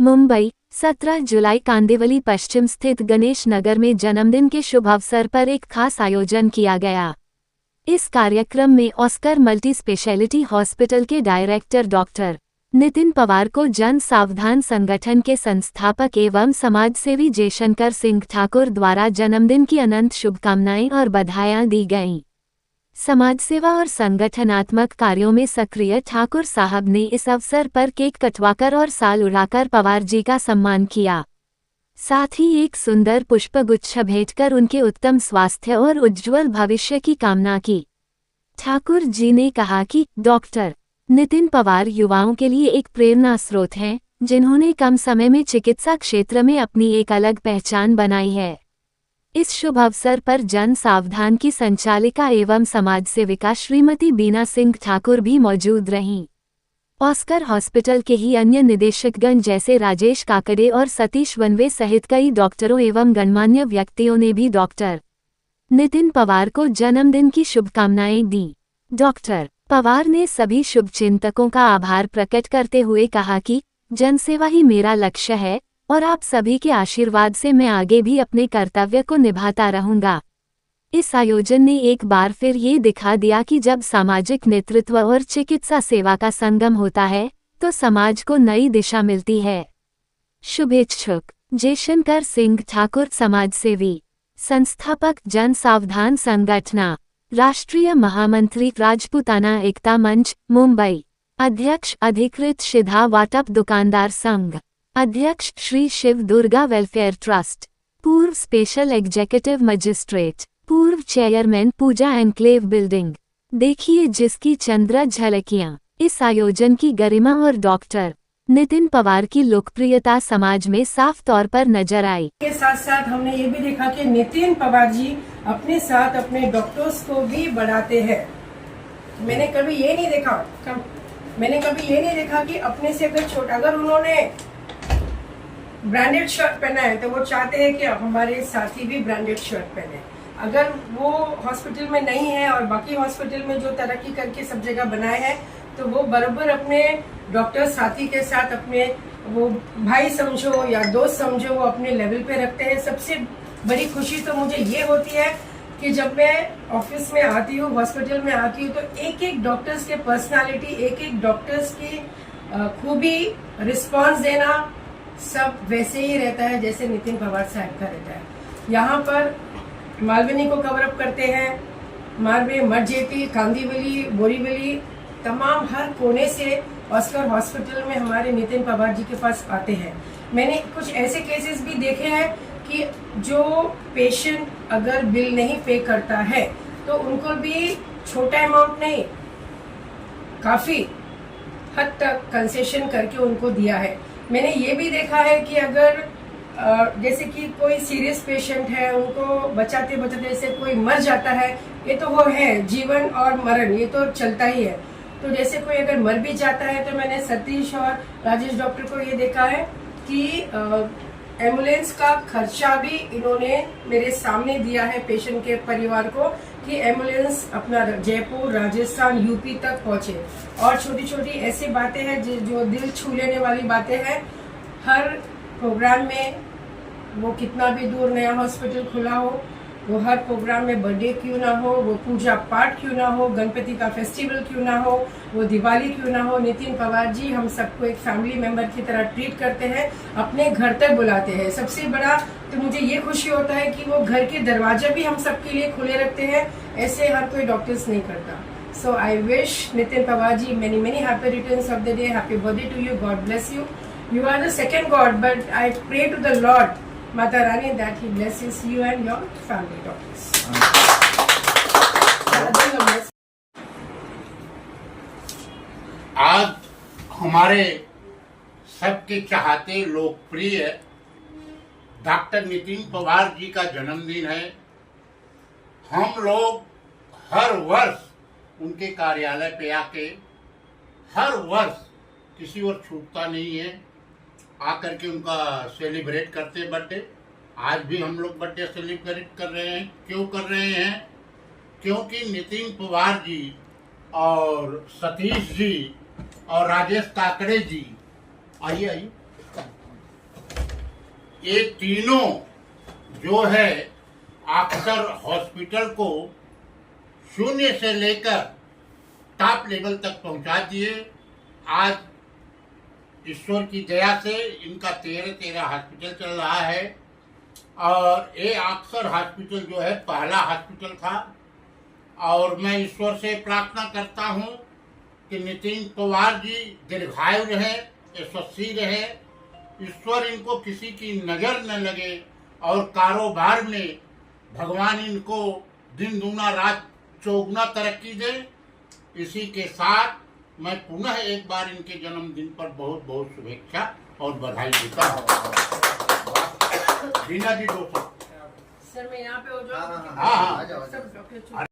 मुंबई 17 जुलाई कांदिवली पश्चिम स्थित गणेश नगर में जन्मदिन के शुभ अवसर पर एक खास आयोजन किया गया। इस कार्यक्रम में ऑस्कर मल्टी स्पेशलिटी हॉस्पिटल के डायरेक्टर डॉक्टर नितिन पवार को जन सावधान संगठन के संस्थापक एवं समाजसेवी जयशंकर सिंह ठाकुर द्वारा जन्मदिन की अनंत शुभकामनाएं और बधाइयां दी गईं। समाजसेवा और संगठनात्मक कार्यों में सक्रिय ठाकुर साहब ने इस अवसर पर केक कटवाकर और साल उड़ाकर पवार जी का सम्मान किया। साथ ही एक सुंदर पुष्पगुच्छ भेंटकर उनके उत्तम स्वास्थ्य और उज्ज्वल भविष्य की कामना की। ठाकुर जी ने कहा कि डॉक्टर नितिन पवार युवाओं के लिए एक प्रेरणा स्रोत हैं, जिन्होंने कम समय में चिकित्सा क्षेत्र में अपनी एक अलग पहचान बनाई है। इस शुभ अवसर पर जन सावधान की संचालिका एवं समाजसेविका श्रीमती बीना सिंह ठाकुर भी मौजूद रहीं। ऑस्कर हॉस्पिटल के ही अन्य निदेशकगण जैसे राजेश काकड़े और सतीश वनवे सहित कई डॉक्टरों एवं गणमान्य व्यक्तियों ने भी डॉक्टर नितिन पवार को जन्मदिन की शुभकामनाएं दी। डॉक्टर पवार ने सभी शुभचिंतकों का आभार प्रकट करते हुए कहा कि जनसेवा ही मेरा लक्ष्य है और आप सभी के आशीर्वाद से मैं आगे भी अपने कर्तव्य को निभाता रहूंगा। इस आयोजन ने एक बार फिर ये दिखा दिया कि जब सामाजिक नेतृत्व और चिकित्सा सेवा का संगम होता है तो समाज को नई दिशा मिलती है। शुभेच्छुक जयशंकर सिंह ठाकुर, समाजसेवी, संस्थापक जन सावधान संगठन, राष्ट्रीय महामंत्री राजपूताना एकता मंच, मुंबई। अध्यक्ष अधिकृत शिधा वाटप दुकानदार संघ। अध्यक्ष श्री शिव दुर्गा वेलफेयर ट्रस्ट। पूर्व स्पेशल एग्जीक्यूटिव मजिस्ट्रेट। पूर्व चेयरमैन पूजा एनक्लेव बिल्डिंग। देखिए जिसकी चंद्र झलकियां। इस आयोजन की गरिमा और डॉक्टर नितिन पवार की लोकप्रियता समाज में साफ तौर पर नजर आई। के साथ साथ हमने ये भी देखा कि नितिन पवार जी अपने साथ अपने डॉक्टर्स को भी बढ़ाते हैं। मैंने कभी ये नहीं देखा कि अपने से अगर उन्होंने ब्रांडेड शर्ट पहना है तो वो चाहते हैं कि हमारे साथी भी ब्रांडेड शर्ट पहने। अगर वो हॉस्पिटल में नहीं है और बाकी हॉस्पिटल में जो तरक्की करके सब जगह बनाए हैं तो वो बराबर अपने डॉक्टर साथी के साथ अपने वो भाई समझो या दोस्त समझो वो अपने लेवल पे रखते हैं। सबसे बड़ी खुशी तो मुझे ये होती है कि जब मैं ऑफिस में आती हूँ, हॉस्पिटल में आती हूँ, तो एक एक डॉक्टर्स के पर्सनालिटी, एक एक डॉक्टर्स की खूबी, रिस्पॉन्स देना सब वैसे ही रहता है जैसे नितिन पवार साहब का रहता है। यहाँ पर मालवनी को कवर अप करते हैं, मालवे, मठजेटी, कांदीवली, बोरीवली, तमाम हर कोने से ऑस्कर हॉस्पिटल में हमारे नितिन पवार जी के पास आते हैं। मैंने कुछ ऐसे केसेस भी देखे हैं कि जो पेशेंट अगर बिल नहीं पे करता है तो उनको भी छोटा अमाउंट नहीं, काफी हद तक कंसेशन करके उनको दिया है। मैंने ये भी देखा है कि अगर जैसे कि कोई सीरियस पेशेंट है, उनको बचाते बचाते जैसे कोई मर जाता है, ये तो वो है, जीवन और मरण ये तो चलता ही है। तो जैसे कोई अगर मर भी जाता है तो मैंने सतीश और राजेश डॉक्टर को ये देखा है कि एम्बुलेंस का खर्चा भी इन्होंने मेरे सामने दिया है पेशेंट के परिवार को कि एम्बुलेंस अपना जयपुर, राजस्थान, यूपी तक पहुंचे। और छोटी छोटी ऐसी बातें हैं जो दिल छू लेने वाली बातें हैं। हर प्रोग्राम में वो कितना भी दूर नया हॉस्पिटल खुला हो, वो हर प्रोग्राम में बर्थडे क्यों ना हो, वो पूजा पाठ क्यों ना हो, गणपति का फेस्टिवल क्यों ना हो, वो दिवाली क्यों ना हो, नितिन पवार जी हम सबको एक फैमिली मेंबर की तरह ट्रीट करते हैं, अपने घर तक बुलाते हैं। सबसे बड़ा तो मुझे ये खुशी होता है कि वो घर के दरवाजे भी हम सबके लिए खुले रखते हैं। ऐसे हर कोई डॉक्टर्स नहीं करता। So I wish Nitin Pawar ji many happy returns of the day. Happy birthday to you. God bless you. You are the second God, but I pray to the Lord, Mata Rani, that He blesses you and your family, doctors. आज हमारे सबके चाहते लोकप्रिय doctor Nitin Pawar ji का जन्मदिन है। हम लोग हर वर्ष उनके कार्यालय पे आके हर वर्ष किसी और छूटता नहीं है, आकर के उनका सेलिब्रेट करते बर्थडे। आज भी हम लोग बर्थडे सेलिब्रेट कर रहे हैं। क्यों कर रहे हैं? क्योंकि नितिन पवार जी और सतीश जी और राजेश काकड़े जी, आइए ये तीनों जो है अक्सर हॉस्पिटल को शून्य से लेकर टॉप लेवल तक पहुंचा दिए। आज ईश्वर की दया से इनका 13 हॉस्पिटल चल रहा है और ये अक्सर हॉस्पिटल जो है पहला हॉस्पिटल था। और मैं ईश्वर से प्रार्थना करता हूं कि नितिन पवार जी दीर्घायु रहे, यशस्वी रहे, ईश्वर इनको किसी की नजर न लगे और कारोबार में भगवान इनको दिन दूना रात चौगुना तरक्की दे। इसी के साथ मैं पुनः एक बार इनके जन्मदिन पर बहुत बहुत शुभेच्छा और बधाई देता हूँ। रीना जी 200। सर मैं यहाँ पे हो जाऊँ? हाँ हाँ। सब डॉक्टर